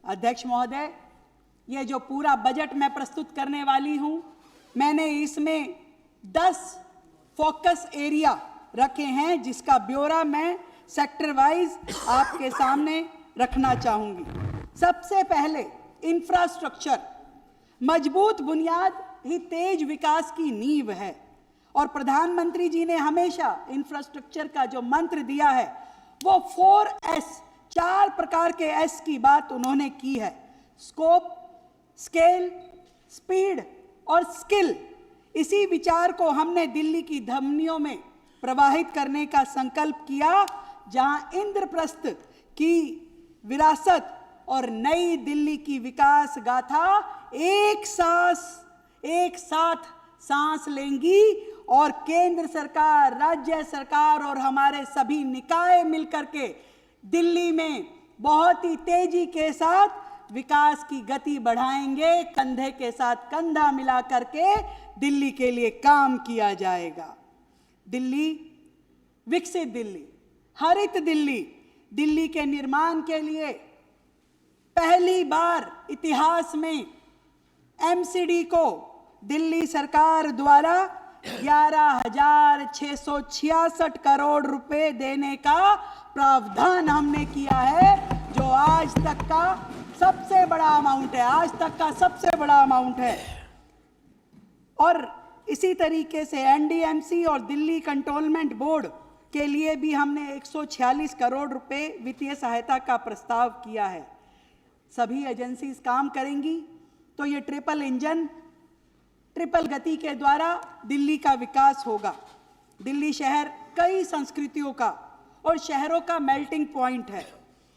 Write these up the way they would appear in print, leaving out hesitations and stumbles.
अध्यक्ष महोदय, ये जो पूरा बजट मैं प्रस्तुत करने वाली हूं, मैंने इसमें 10 फोकस एरिया रखे हैं, जिसका ब्यौरा मैं सेक्टर वाइज आपके सामने रखना चाहूंगी। सबसे पहले इंफ्रास्ट्रक्चर। मजबूत बुनियाद ही तेज विकास की नींव है, और प्रधानमंत्री जी ने हमेशा इंफ्रास्ट्रक्चर का जो मंत्र दिया है वो 4S, 4 प्रकार के S की बात उन्होंने की है। स्कोप, स्केल, स्पीड और स्किल। इसी विचार को हमने दिल्ली की धमनियों में प्रवाहित करने का संकल्प किया, जहां इंद्रप्रस्थ की विरासत और नई दिल्ली की विकास गाथा एक साथ सांस लेंगी, और केंद्र सरकार, राज्य सरकार और हमारे सभी निकाय मिलकर के दिल्ली में बहुत ही तेजी के साथ विकास की गति बढ़ाएंगे। कंधे के साथ कंधा मिला करके दिल्ली के लिए काम किया जाएगा। दिल्ली, विकसित दिल्ली, हरित दिल्ली। दिल्ली के निर्माण के लिए पहली बार इतिहास में एमसीडी को दिल्ली सरकार द्वारा 11,666 करोड़ रुपए देने का प्रावधान हमने किया है, जो आज तक का सबसे बड़ा अमाउंट है, आज तक का सबसे बड़ा अमाउंट है। और इसी तरीके से एनडीएमसी और दिल्ली कंटोनमेंट बोर्ड के लिए भी हमने 146 करोड़ रुपए वित्तीय सहायता का प्रस्ताव किया है। सभी एजेंसीज काम करेंगी तो ये ट्रिपल इंजन, ट्रिपल गति के द्वारा दिल्ली का विकास होगा। दिल्ली शहर कई संस्कृतियों का और शहरों का मेल्टिंग पॉइंट है,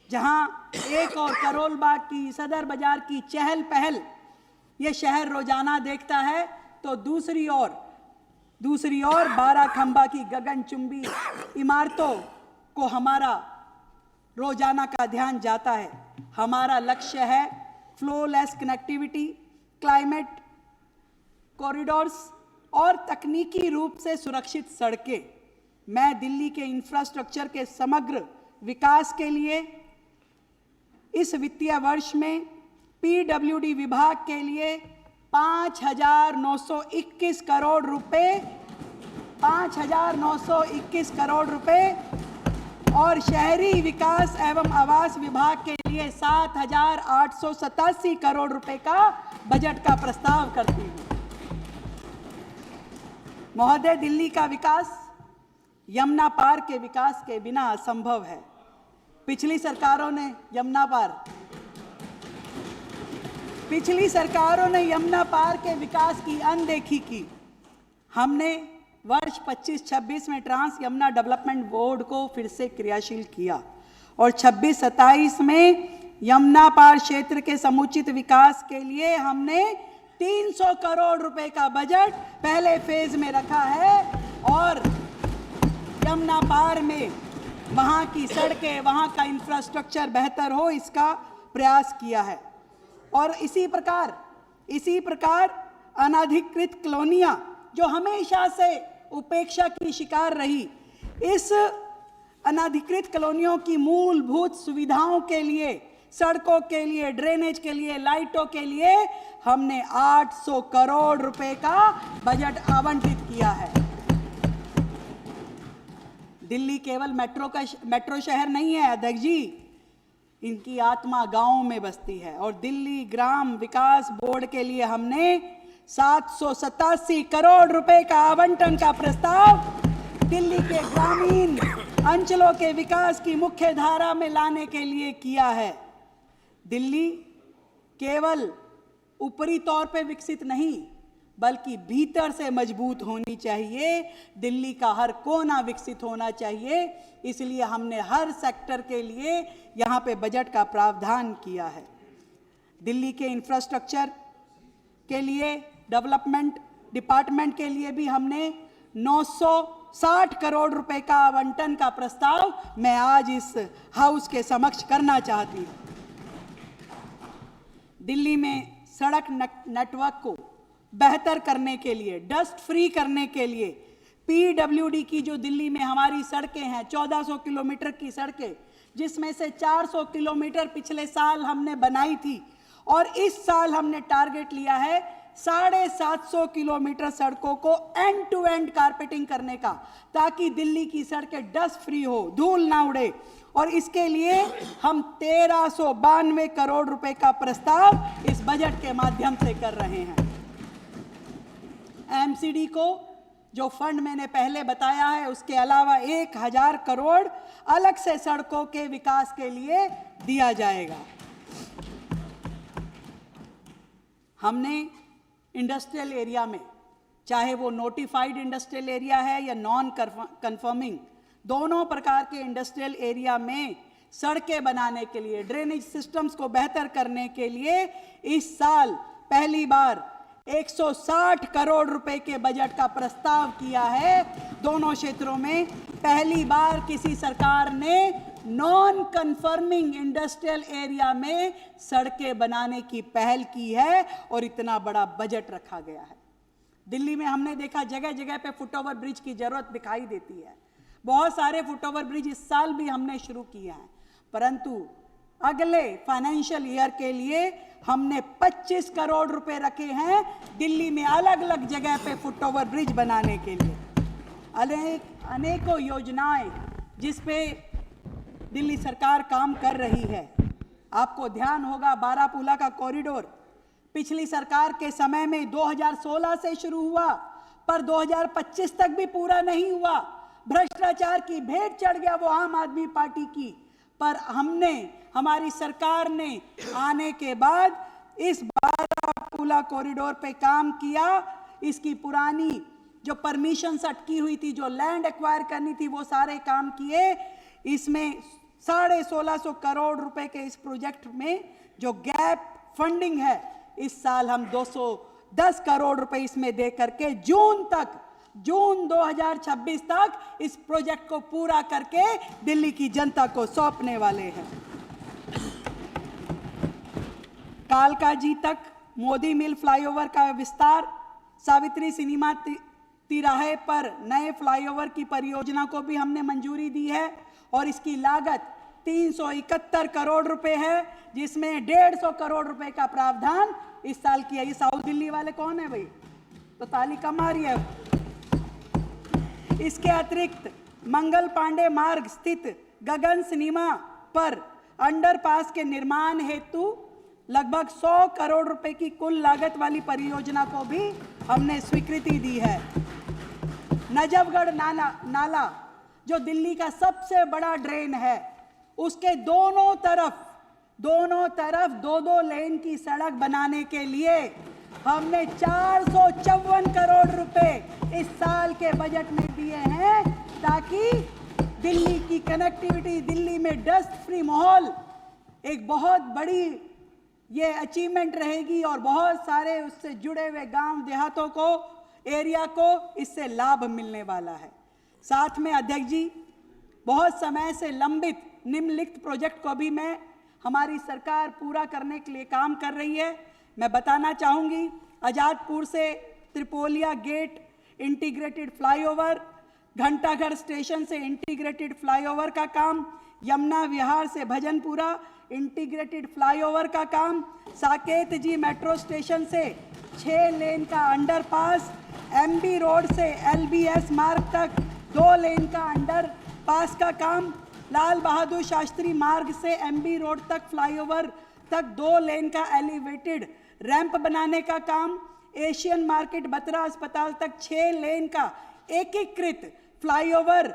जहां एक और करोल बाग की, सदर बाजार की चहल पहल ये शहर रोजाना देखता है, तो दूसरी ओर 12 खंबा की गगनचुंबी इमारतों को हमारा रोजाना का ध्यान जाता है। हमारा लक्ष्य है फ्लोलेस कनेक्टिविटी, क्लाइमेट कॉरिडोर्स और तकनीकी रूप से सुरक्षित सड़कें। मैं दिल्ली के इंफ्रास्ट्रक्चर के समग्र विकास के लिए इस वित्तीय वर्ष में पीडब्ल्यूडी विभाग के लिए 5,921 करोड़ रुपए और शहरी विकास एवं आवास विभाग के लिए 7,887 करोड़ रुपए का बजट का प्रस्ताव करती हूँ। महोदय, दिल्ली का विकास यमुना पार के विकास के बिना असंभव है। पिछली सरकारों ने यमुना पार के विकास की अनदेखी की। हमने वर्ष 25-26 में ट्रांस यमुना डेवलपमेंट बोर्ड को फिर से क्रियाशील किया, और 26-27 में यमुना पार क्षेत्र के समुचित विकास के लिए हमने 300 करोड़ रुपए का बजट पहले फेज में रखा है, और यमुना पार में वहां की सड़कें, वहां का इंफ्रास्ट्रक्चर बेहतर हो, इसका प्रयास किया है। और इसी प्रकार अनधिकृत कॉलोनियां जो हमेशा से उपेक्षा की शिकार रही, इस अनधिकृत कॉलोनियों की मूलभूत सुविधाओं के लिए, सड़कों के लिए, ड्रेनेज के लिए, लाइटों के लिए हमने 800 करोड़ रुपए का बजट आवंटित किया है। दिल्ली केवल मेट्रो शहर नहीं है अध्यक्ष जी, इनकी आत्मा गांवों में बसती है, और दिल्ली ग्राम विकास बोर्ड के लिए हमने 787 करोड़ रुपए का आवंटन का प्रस्ताव दिल्ली के ग्रामीण अंचलों के विकास की मुख्य धारा में लाने के लिए किया है। दिल्ली केवल ऊपरी तौर पे विकसित नहीं, बल्कि भीतर से मजबूत होनी चाहिए। दिल्ली का हर कोना विकसित होना चाहिए, इसलिए हमने हर सेक्टर के लिए यहाँ पे बजट का प्रावधान किया है। दिल्ली के इंफ्रास्ट्रक्चर के लिए, डेवलपमेंट डिपार्टमेंट के लिए भी हमने 960 करोड़ रुपए का आवंटन का प्रस्ताव मैं आज इस हाउस के समक्ष करना चाहती हूँ। दिल्ली में सड़क नेटवर्क को बेहतर करने के लिए, डस्ट फ्री करने के लिए, पीडब्ल्यूडी की जो दिल्ली में हमारी सड़कें हैं, 1400 किलोमीटर की सड़कें, जिसमें से 400 किलोमीटर पिछले साल हमने बनाई थी और इस साल हमने टारगेट लिया है 750 किलोमीटर सड़कों को एंड टू एंड कारपेटिंग करने का, ताकि दिल्ली की सड़कें डस्ट फ्री हो, धूल ना उड़े। और इसके लिए हम 1392 करोड़ रुपए का प्रस्ताव इस बजट के माध्यम से कर रहे हैं। एमसीडी को जो फंड मैंने पहले बताया है, उसके अलावा 1000 करोड़ अलग से सड़कों के विकास के लिए दिया जाएगा। हमने इंडस्ट्रियल एरिया में, चाहे वो नोटिफाइड इंडस्ट्रियल एरिया है या नॉन कन्फर्मिंग, दोनों प्रकार के इंडस्ट्रियल एरिया में सड़कें बनाने के लिए, ड्रेनेज सिस्टम्स को बेहतर करने के लिए इस साल पहली बार 160 करोड़ रुपए के बजट का प्रस्ताव किया है। दोनों क्षेत्रों में पहली बार किसी सरकार ने नॉन कन्फर्मिंग इंडस्ट्रियल एरिया में सड़कें बनाने की पहल की है और इतना बड़ा बजट रखा गया है। दिल्ली में हमने देखा जगह जगह पे फुटओवर ब्रिज की जरूरत दिखाई देती है। बहुत सारे फुटओवर ब्रिज इस साल भी हमने शुरू किए हैं, परंतु अगले फाइनेंशियल ईयर के लिए हमने 25 करोड़ रुपए रखे हैं दिल्ली में अलग अलग जगह पे फुटओवर ब्रिज बनाने के लिए। अनेकों योजनाएं जिस पे दिल्ली सरकार काम कर रही है। आपको ध्यान होगा बारामूला का कॉरिडोर पिछली सरकार के समय में 2016 से शुरू हुआ, पर 2025 तक भी पूरा नहीं हुआ। भ्रष्टाचार की भेंट चढ़ गया वो आम आदमी पार्टी की, पर हमारी सरकार ने आने के बाद इस बारामूला कॉरिडोर पे काम किया। इसकी पुरानी जो परमिशंस अटकी हुई थी, जो लैंड एक्वायर करनी थी, वो सारे काम किए। इसमें 1650 करोड़ रुपए के इस प्रोजेक्ट में जो गैप फंडिंग है, इस साल हम 210 करोड़ रुपए इसमें दे करके जून 2026 तक इस प्रोजेक्ट को पूरा करके दिल्ली की जनता को सौंपने वाले हैं। कालकाजी तक मोदी मिल फ्लाईओवर का विस्तार, सावित्री सिनेमा तिराहे पर नए फ्लाईओवर की परियोजना को भी हमने मंजूरी दी है और इसकी लागत 371 करोड़ रुपए है, जिसमें 150 करोड़ रुपए का प्रावधान इस साल किया। ये साउथ दिल्ली वाले कौन है भाई, तो ताली कम आ रही है। इसके अतिरिक्त मंगल पांडे मार्ग स्थित गगन सिनेमा पर अंडरपास के निर्माण हेतु लगभग 100 करोड़ रुपए की कुल लागत वाली परियोजना को भी हमने स्वीकृति दी है। नजफगढ़ नाला जो दिल्ली का सबसे बड़ा ड्रेन है, उसके दोनों तरफ 2-2 लेन की सड़क बनाने के लिए हमने 454 करोड़ रुपए इस साल के बजट में दिए हैं, ताकि दिल्ली की कनेक्टिविटी, दिल्ली में डस्ट फ्री माहौल एक बहुत बड़ी ये अचीवमेंट रहेगी और बहुत सारे उससे जुड़े हुए गांव देहातों को, एरिया को इससे लाभ मिलने वाला है। साथ में अध्यक्ष जी, बहुत समय से लंबित निम्नलिखित प्रोजेक्ट को भी हमारी सरकार पूरा करने के लिए काम कर रही है। मैं बताना चाहूँगी, आज़ादपुर से त्रिपोलिया गेट इंटीग्रेटेड फ्लाईओवर, घंटाघर स्टेशन से इंटीग्रेटेड फ्लाईओवर का काम, यमुना विहार से भजनपुरा इंटीग्रेटेड फ्लाईओवर का काम, साकेत जी मेट्रो स्टेशन से 6 लेन का अंडरपास, एमबी रोड से एलबीएस मार्ग तक 2 लेन का अंडरपास का काम, लाल बहादुर शास्त्री मार्ग से एमबी रोड तक फ्लाईओवर तक 2 लेन का एलिवेटेड रैंप बनाने का काम, एशियन मार्केट बत्रा अस्पताल तक 6 लेन का एकीकृत फ्लाईओवर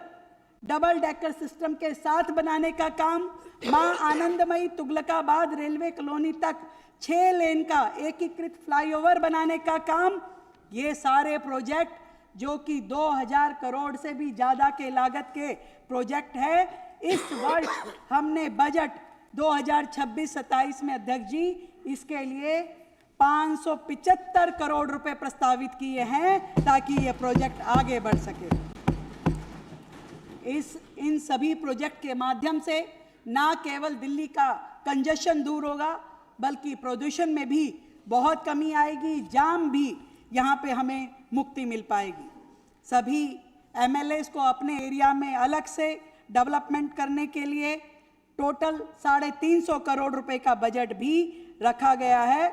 डबल डेकर सिस्टम के साथ बनाने का काम, मां आनंदमयी तुगलकाबाद रेलवे कॉलोनी तक 6 लेन का एकीकृत फ्लाईओवर बनाने का काम। ये सारे प्रोजेक्ट जो कि 2000 करोड़ से भी ज़्यादा के लागत के प्रोजेक्ट है, इस वर्ष हमने बजट 2026-27 में अध्यक्ष जी इसके लिए 575 करोड़ रुपए प्रस्तावित किए हैं, ताकि ये प्रोजेक्ट आगे बढ़ सके। इन सभी प्रोजेक्ट के माध्यम से ना केवल दिल्ली का कंजेशन दूर होगा, बल्कि प्रदूषण में भी बहुत कमी आएगी, जाम भी यहाँ पे हमें मुक्ति मिल पाएगी। सभी एमएलएस को अपने एरिया में अलग से डेवलपमेंट करने के लिए टोटल 350 करोड़ रुपए का बजट भी रखा गया है।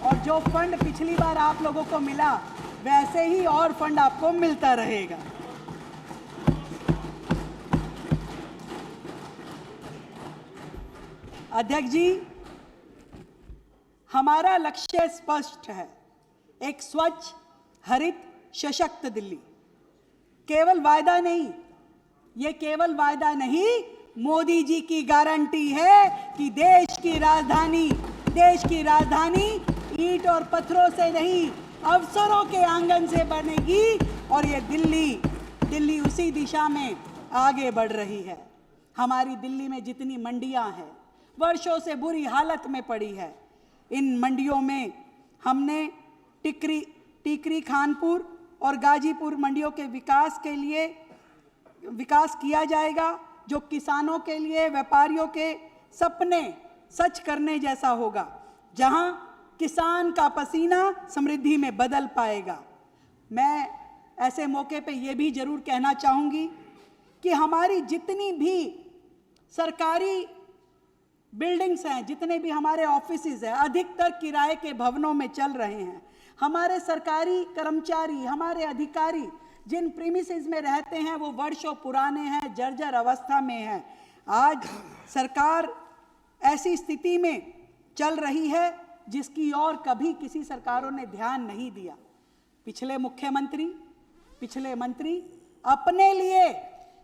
और जो फंड पिछली बार आप लोगों को मिला, वैसे ही और फंड आपको मिलता रहेगा। अध्यक्ष जी, हमारा लक्ष्य स्पष्ट है, एक स्वच्छ, हरित, सशक्त दिल्ली। केवल वायदा नहीं, ये केवल वायदा नहीं, मोदी जी की गारंटी है कि देश की राजधानी ईंट और पत्थरों से नहीं, अवसरों के आंगन से बनेगी। और ये दिल्ली उसी दिशा में आगे बढ़ रही है। हमारी दिल्ली में जितनी मंडियां हैं, वर्षों से बुरी हालत में पड़ी है। इन मंडियों में हमने टिकरी, खानपुर और गाजीपुर मंडियों के विकास किया जाएगा, जो किसानों के लिए, व्यापारियों के सपने सच करने जैसा होगा, जहां किसान का पसीना समृद्धि में बदल पाएगा। मैं ऐसे मौके पे ये भी जरूर कहना चाहूंगी कि हमारी जितनी भी सरकारी बिल्डिंग्स हैं, जितने भी हमारे ऑफिसेज हैं, अधिकतर किराए के भवनों में चल रहे हैं। हमारे सरकारी कर्मचारी, हमारे अधिकारी जिन प्रीमिसेस में रहते हैं, वो वर्षों पुराने हैं, जर्जर अवस्था में हैं। आज सरकार ऐसी स्थिति में चल रही है जिसकी और कभी किसी सरकारों ने ध्यान नहीं दिया। पिछले मंत्री अपने लिए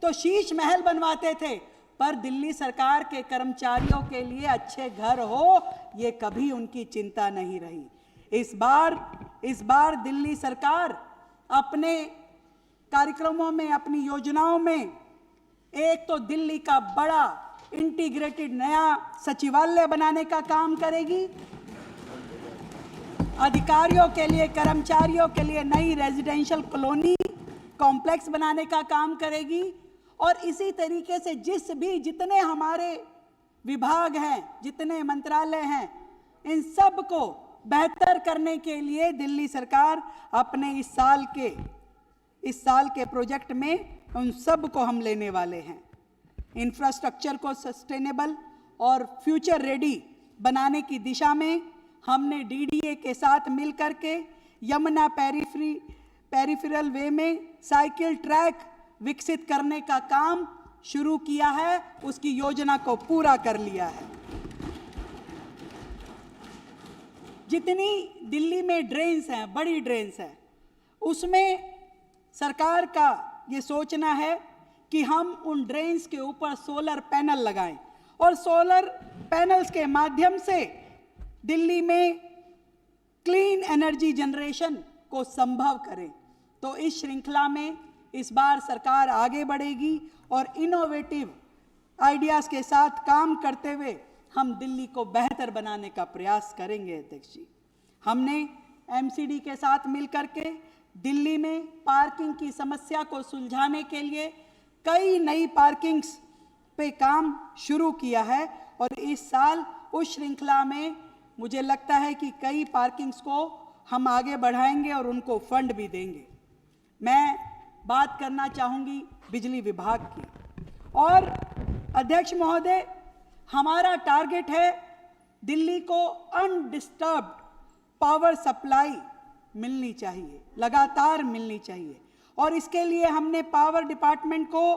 तो शीश महल बनवाते थे, पर दिल्ली सरकार के कर्मचारियों के लिए अच्छे घर हो, ये कभी उनकी चिंता नहीं रही। इस बार दिल्ली सरकार अपने कार्यक्रमों में, अपनी योजनाओं में, एक तो दिल्ली का बड़ा इंटीग्रेटेड नया सचिवालय बनाने का काम करेगी, अधिकारियों के लिए, कर्मचारियों के लिए नई रेजिडेंशियल कॉलोनी कॉम्प्लेक्स बनाने का काम करेगी। और इसी तरीके से जितने हमारे विभाग हैं, जितने मंत्रालय हैं, इन सब को बेहतर करने के लिए दिल्ली सरकार अपने इस साल के प्रोजेक्ट में उन सब को हम लेने वाले हैं। इंफ्रास्ट्रक्चर को सस्टेनेबल और फ्यूचर रेडी बनाने की दिशा में हमने डीडीए के साथ मिलकर के यमुना पेरिफेरल वे में साइकिल ट्रैक विकसित करने का काम शुरू किया है, उसकी योजना को पूरा कर लिया है। जितनी दिल्ली में ड्रेन्स हैं, बड़ी ड्रेन्स हैं, उसमें सरकार का ये सोचना है कि हम उन ड्रेन्स के ऊपर सोलर पैनल लगाएं और सोलर पैनल्स के माध्यम से दिल्ली में क्लीन एनर्जी जनरेशन को संभव करें। तो इस श्रृंखला में इस बार सरकार आगे बढ़ेगी और इनोवेटिव आइडियाज़ के साथ काम करते हुए हम दिल्ली को बेहतर बनाने का प्रयास करेंगे। अध्यक्ष जी, हमने एमसीडी के साथ मिलकर के दिल्ली में पार्किंग की समस्या को सुलझाने के लिए कई नई पार्किंग्स पे काम शुरू किया है और इस साल उस श्रृंखला में मुझे लगता है कि कई पार्किंग्स को हम आगे बढ़ाएंगे और उनको फंड भी देंगे। मैं बात करना चाहूँगी बिजली विभाग की। और अध्यक्ष महोदय, हमारा टारगेट है दिल्ली को अनडिस्टर्ब्ड पावर सप्लाई मिलनी चाहिए, लगातार मिलनी चाहिए। और इसके लिए हमने पावर डिपार्टमेंट को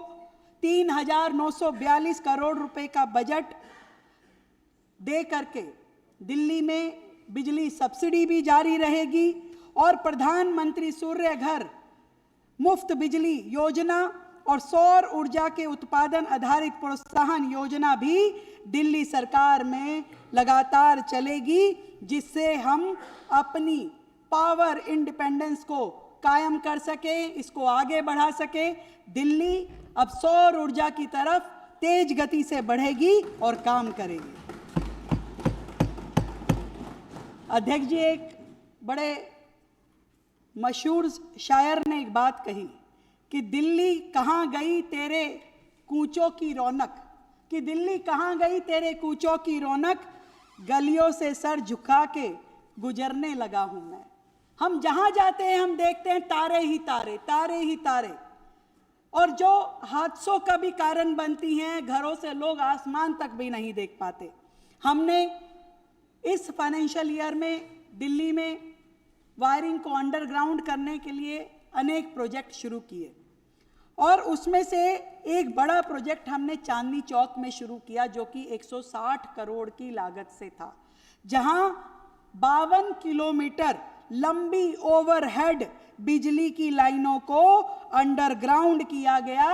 3,942 करोड़ रुपए का बजट दे करके दिल्ली में बिजली सब्सिडी भी जारी रहेगी और प्रधानमंत्री सूर्य घर मुफ्त बिजली योजना और सौर ऊर्जा के उत्पादन आधारित प्रोत्साहन योजना भी दिल्ली सरकार में लगातार चलेगी, जिससे हम अपनी पावर इंडिपेंडेंस को कायम कर सके, इसको आगे बढ़ा सके। दिल्ली अब सौर ऊर्जा की तरफ तेज गति से बढ़ेगी और काम करेगी। अध्यक्ष जी, एक बड़े मशहूर शायर ने एक बात कही कि दिल्ली कहाँ गई तेरे कूचों की रौनक, कि दिल्ली कहाँ गई तेरे कूचों की रौनक, गलियों से सर झुका के गुजरने लगा हूं मैं। हम जहां जाते हैं हम देखते हैं तारे ही तारे, तारे ही तारे। और जो हादसों का भी कारण बनती हैं, घरों से लोग आसमान तक भी नहीं देख पाते। हमने इस फाइनेंशियल ईयर में दिल्ली में वायरिंग को अंडरग्राउंड करने के लिए अनेक प्रोजेक्ट शुरू किए और उसमें से एक बड़ा प्रोजेक्ट हमने चांदनी चौक में शुरू किया जो कि 160 करोड़ की लागत से था, जहां 52 किलोमीटर लंबी ओवरहेड बिजली की लाइनों को अंडरग्राउंड किया गया।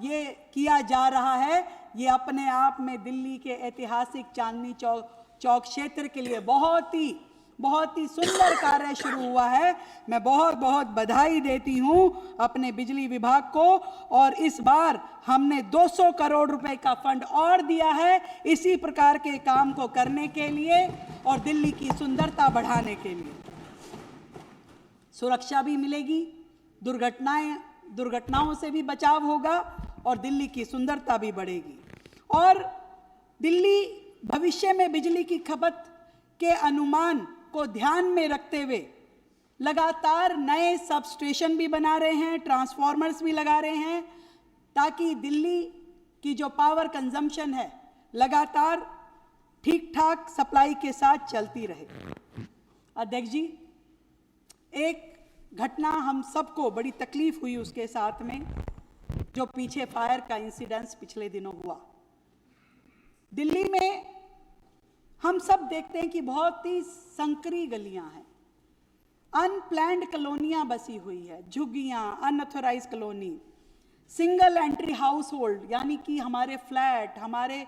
ये किया जा रहा है, ये अपने आप में दिल्ली के ऐतिहासिक चांदनी चौक क्षेत्र के लिए बहुत ही सुंदर कार्य शुरू हुआ है। मैं बहुत बहुत बधाई देती हूं अपने बिजली विभाग को। और इस बार हमने 200 करोड़ रुपए का फंड और दिया है इसी प्रकार के काम को करने के लिए और दिल्ली की सुंदरता बढ़ाने के लिए। सुरक्षा भी मिलेगी, दुर्घटनाओं से भी बचाव होगा और दिल्ली की सुंदरता भी बढ़ेगी। और दिल्ली भविष्य में बिजली की खपत के अनुमान को ध्यान में रखते हुए लगातार नए सब स्टेशन भी बना रहे हैं, ट्रांसफॉर्मर्स भी लगा रहे हैं, ताकि दिल्ली की जो पावर कंजम्पशन है लगातार ठीक ठाक सप्लाई के साथ चलती रहे। अध्यक्ष जी, एक घटना हम सबको बड़ी तकलीफ हुई उसके साथ में, जो पीछे फायर का इंसिडेंस पिछले दिनों हुआ दिल्ली में। हम सब देखते हैं कि बहुत ही संकरी गलियां हैं, अनप्लैन्ड कॉलोनियां बसी हुई है, झुग्गियां, unauthorise colony, single entry household, यानी कि हमारे फ्लैट, हमारे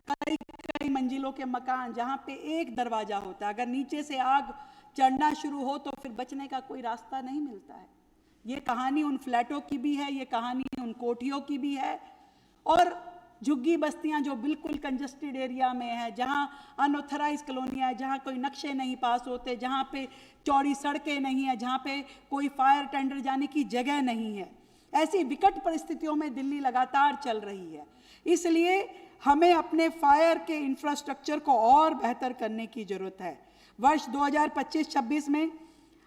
कई मंजिलों के मकान जहां पे एक दरवाजा होता है, अगर नीचे से आग चढ़ना शुरू हो तो फिर बचने का कोई रास्ता नहीं मिलता है। ये कहानी उन फ्लैटों की भी है, ये कहानी उन कोठियों की भी है। और झुग्गी बस्तियां जो बिल्कुल कंजस्टेड एरिया में है, जहां अनऑथराइज कॉलोनियां है, जहां कोई नक्शे नहीं पास होते, जहां पे चौड़ी सड़कें नहीं है, जहां पे कोई फायर टेंडर जाने की जगह नहीं है, ऐसी विकट परिस्थितियों में दिल्ली लगातार चल रही है। इसलिए हमें अपने फायर के इंफ्रास्ट्रक्चर को और बेहतर करने की जरूरत है। वर्ष 2025-26 में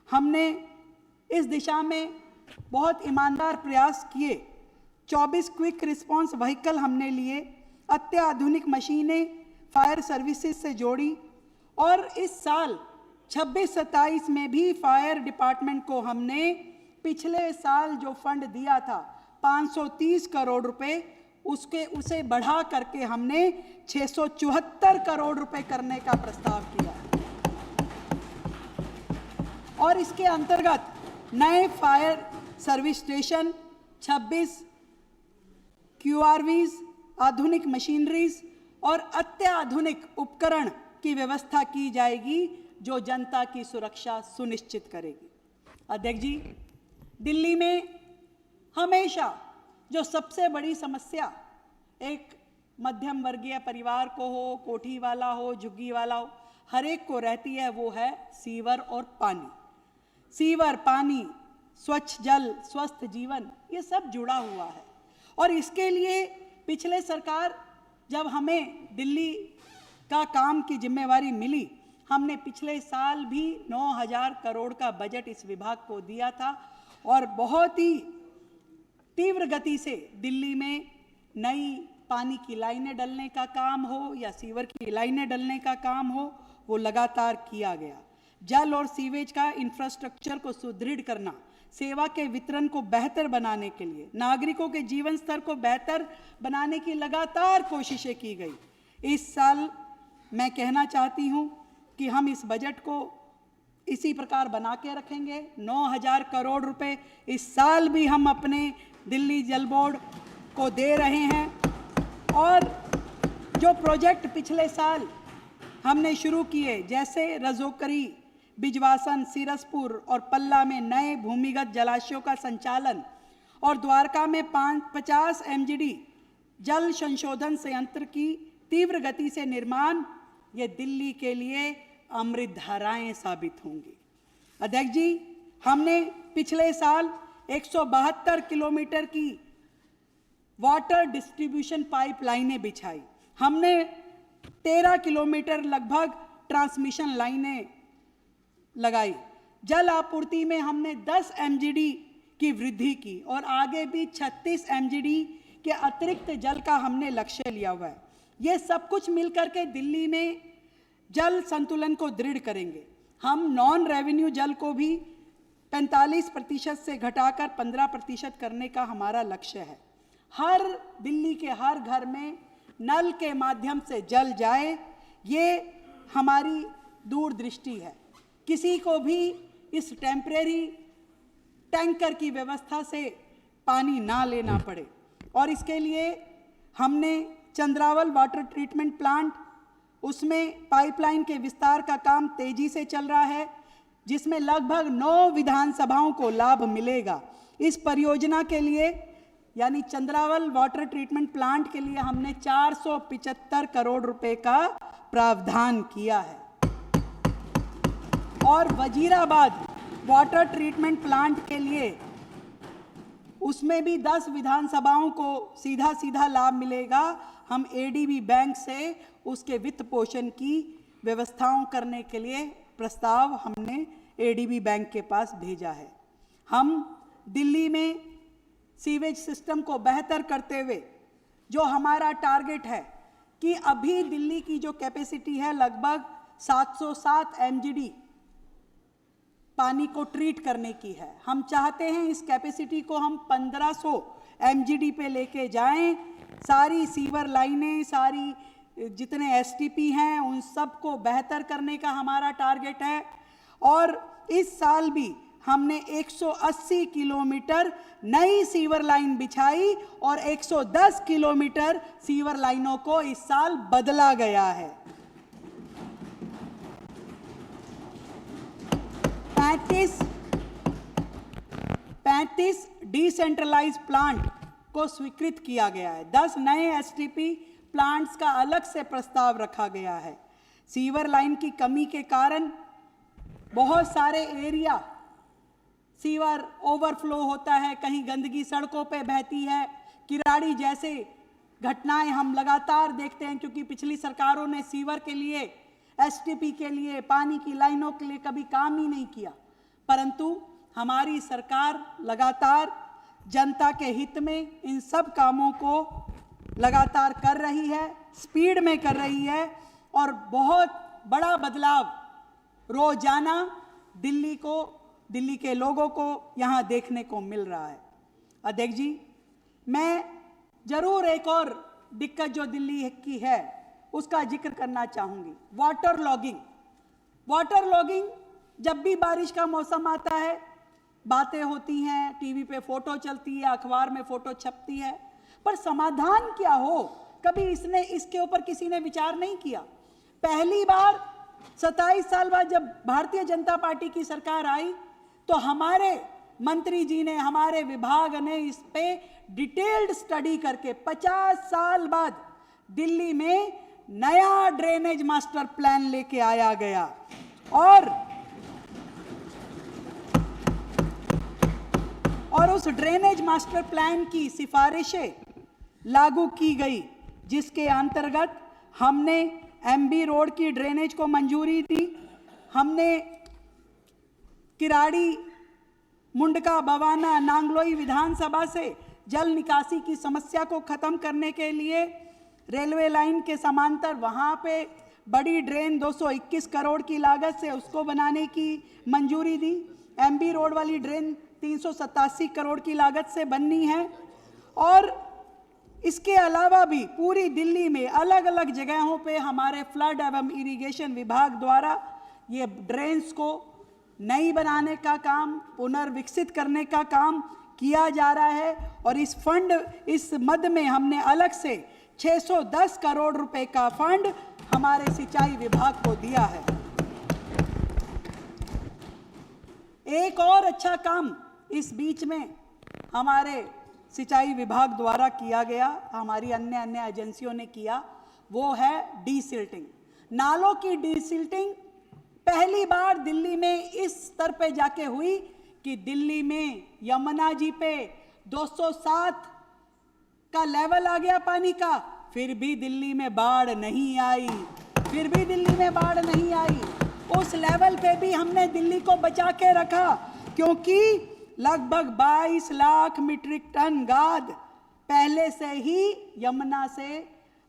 हमने इस दिशा में बहुत ईमानदार प्रयास किए। 24 क्विक रिस्पांस व्हीकल हमने लिए, अत्याधुनिक मशीनें फायर सर्विसेज से जोड़ी और इस साल 26-27 में भी फायर डिपार्टमेंट को हमने पिछले साल जो फंड दिया था 530 करोड़ रुपए, उसे बढ़ा करके हमने 674 करोड़ रुपए करने का प्रस्ताव किया। और इसके अंतर्गत नए फायर सर्विस स्टेशन, 26 QRVs, आधुनिक मशीनरीज और अत्याधुनिक उपकरण की व्यवस्था की जाएगी जो जनता की सुरक्षा सुनिश्चित करेगी। अध्यक्ष जी, दिल्ली में हमेशा जो सबसे बड़ी समस्या एक मध्यम वर्गीय परिवार को हो, कोठी वाला हो, झुग्गी वाला हो, हर एक को रहती है, वो है सीवर और पानी। सीवर, पानी, स्वच्छ जल, स्वस्थ जीवन, ये सब जुड़ा हुआ है। और इसके लिए पिछले सरकार, जब हमें दिल्ली का काम की जिम्मेवारी मिली, हमने पिछले साल भी 9,000 करोड़ का बजट इस विभाग को दिया था और बहुत ही तीव्र गति से दिल्ली में नई पानी की लाइनें डलने का काम हो या सीवर की लाइनें डलने का काम हो, वो लगातार किया गया। जल और सीवेज का इंफ्रास्ट्रक्चर को सुदृढ़ करना, सेवा के वितरण को बेहतर बनाने के लिए, नागरिकों के जीवन स्तर को बेहतर बनाने की लगातार कोशिशें की गई। इस साल मैं कहना चाहती हूं कि हम इस बजट को इसी प्रकार बना के रखेंगे। 9,000 करोड़ रुपए इस साल भी हम अपने दिल्ली जल बोर्ड को दे रहे हैं। और जो प्रोजेक्ट पिछले साल हमने शुरू किए, जैसे रजोकरी, बिजवासन, सिरसपुर और पल्ला में नए भूमिगत जलाशयों का संचालन और द्वारका में 50 MGD जल संशोधन संयंत्र की तीव्र गति से निर्माण, ये दिल्ली के लिए अमृत धाराएं साबित होंगी। अध्यक्ष जी, हमने पिछले साल 172 किलोमीटर की वाटर डिस्ट्रीब्यूशन पाइपलाइनें बिछाई। हमने 13 किलोमीटर लगभग ट्रांसमिशन लाइनें लगाई। जल आपूर्ति में हमने 10 MGD की वृद्धि की और आगे भी 36 MGD के अतिरिक्त जल का हमने लक्ष्य लिया हुआ है। ये सब कुछ मिलकर के दिल्ली में जल संतुलन को दृढ़ करेंगे। हम नॉन रेवेन्यू जल को भी 45% से घटाकर 15% करने का हमारा लक्ष्य है। हर दिल्ली के हर घर में नल के माध्यम से जल जाए, ये हमारी दूरदृष्टि है। किसी को भी इस टेम्परेरी टैंकर की व्यवस्था से पानी ना लेना पड़े और इसके लिए हमने चंद्रावल वाटर ट्रीटमेंट प्लांट, उसमें पाइपलाइन के विस्तार का काम तेजी से चल रहा है, जिसमें लगभग 9 विधानसभाओं को लाभ मिलेगा। इस परियोजना के लिए यानी चंद्रावल वाटर ट्रीटमेंट प्लांट के लिए हमने 475 करोड़ रुपए का प्रावधान किया है। और वजीराबाद वाटर ट्रीटमेंट प्लांट के लिए उसमें भी 10 विधानसभाओं को सीधा सीधा लाभ मिलेगा। हम ADB बैंक से उसके वित्त पोषण की व्यवस्थाओं करने के लिए प्रस्ताव हमने ADB बैंक के पास भेजा है। हम दिल्ली में सीवेज सिस्टम को बेहतर करते हुए जो हमारा टारगेट है कि अभी दिल्ली की जो कैपेसिटी है लगभग 707 MGD पानी को ट्रीट करने की है। हम चाहते हैं इस कैपेसिटी को हम 1500 MGD पे लेके जाएं। सारी सीवर लाइनें, सारी जितने STP हैं उन सब को बेहतर करने का हमारा टारगेट है। और इस साल भी हमने 180 किलोमीटर नई सीवर लाइन बिछाई और 110 किलोमीटर सीवर लाइनों को इस साल बदला गया है। 35 डिसेंट्रलाइज प्लांट को स्वीकृत किया गया है। 10 नए STP प्लांट्स का अलग से प्रस्ताव रखा गया है। सीवर लाइन की कमी के कारण बहुत सारे एरिया सीवर ओवरफ्लो होता है, कहीं गंदगी सड़कों पे बहती है। किराड़ी जैसे घटनाएं हम लगातार देखते हैं, क्योंकि पिछली सरकारों ने सीवर के लिए, STP के लिए, पानी की लाइनों के लिए कभी काम ही नहीं किया। परंतु हमारी सरकार लगातार जनता के हित में इन सब कामों को लगातार कर रही है, स्पीड में कर रही है और बहुत बड़ा बदलाव रोजाना दिल्ली के लोगों को यहाँ देखने को मिल रहा है। अध्यक्ष जी, मैं जरूर एक और दिक्कत जो दिल्ली की है उसका जिक्र करना चाहूँगी। वाटर लॉगिंग जब भी बारिश का मौसम आता है बातें होती हैं, टीवी पे फोटो चलती है, अखबार में फोटो छपती है, पर समाधान क्या हो, कभी इसके ऊपर किसी ने विचार नहीं किया। पहली बार 27 साल बाद जब भारतीय जनता पार्टी की सरकार आई तो हमारे मंत्री जी ने, हमारे विभाग ने इस पे डिटेल्ड स्टडी करके 50 साल बाद दिल्ली में नया ड्रेनेज मास्टर प्लान लेके आया गया और उस ड्रेनेज मास्टर प्लान की सिफारिशें लागू की गई, जिसके अंतर्गत हमने MB रोड की ड्रेनेज को मंजूरी दी। हमने किराड़ी, मुंडका, बवाना, नांगलोई विधानसभा से जल निकासी की समस्या को खत्म करने के लिए रेलवे लाइन के समांतर वहां पे बड़ी ड्रेन 221 करोड़ की लागत से उसको बनाने की मंजूरी दी। MB रोड वाली ड्रेन 387 करोड़ की लागत से बननी है। और इसके अलावा भी पूरी दिल्ली में अलग अलग जगहों पे हमारे फ्लड एवं इरिगेशन विभाग द्वारा ये ड्रेन्स को नई बनाने का काम, पुनर्विकसित करने का काम किया जा रहा है। और इस मद में हमने अलग से 610 करोड़ रुपए का फंड हमारे सिंचाई विभाग को दिया है। एक और अच्छा काम इस बीच में हमारे सिंचाई विभाग द्वारा किया गया, हमारी अन्य एजेंसियों ने किया, वो है डीसिल्टिंग। नालों की डीसिल्टिंग पहली बार दिल्ली में इस स्तर पे जाके हुई कि दिल्ली में यमुना जी पे 207 का लेवल आ गया पानी का, फिर भी दिल्ली में बाढ़ नहीं आई, उस लेवल पे भी हमने दिल्ली को बचा के रखा, क्योंकि लगभग 22 लाख मीट्रिक टन गाद पहले से ही यमुना से,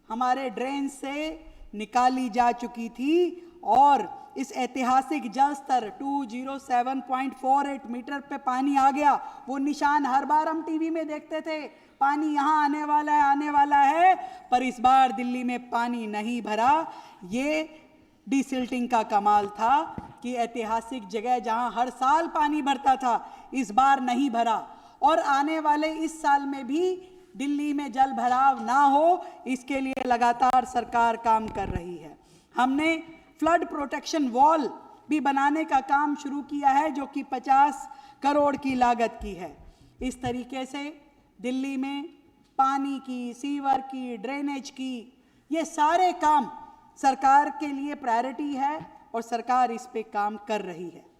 हमारे ड्रेन से निकाली जा चुकी थी और इस ऐतिहासिक जल स्तर 207.48 मीटर पे पानी आ गया। वो निशान हर बार हम टीवी में देखते थे, पानी यहाँ आने वाला है, आने वाला है, पर इस बार दिल्ली में पानी नहीं भरा। ये डिसिल्टिंग का कमाल था कि ऐतिहासिक जगह जहाँ हर साल पानी भरता था, इस बार नहीं भरा। और आने वाले इस साल में भी दिल्ली में जल भराव ना हो, इसके लिए लगातार सरकार काम कर रही है। हमने फ्लड प्रोटेक्शन वॉल भी बनाने का काम शुरू किया है, जो कि 50 करोड़ की लागत की है। इस तरीके से दिल्ली में पानी की, सीवर की, ड्रेनेज की, ये सारे काम सरकार के लिए प्रायोरिटी है और सरकार इस पे काम कर रही है।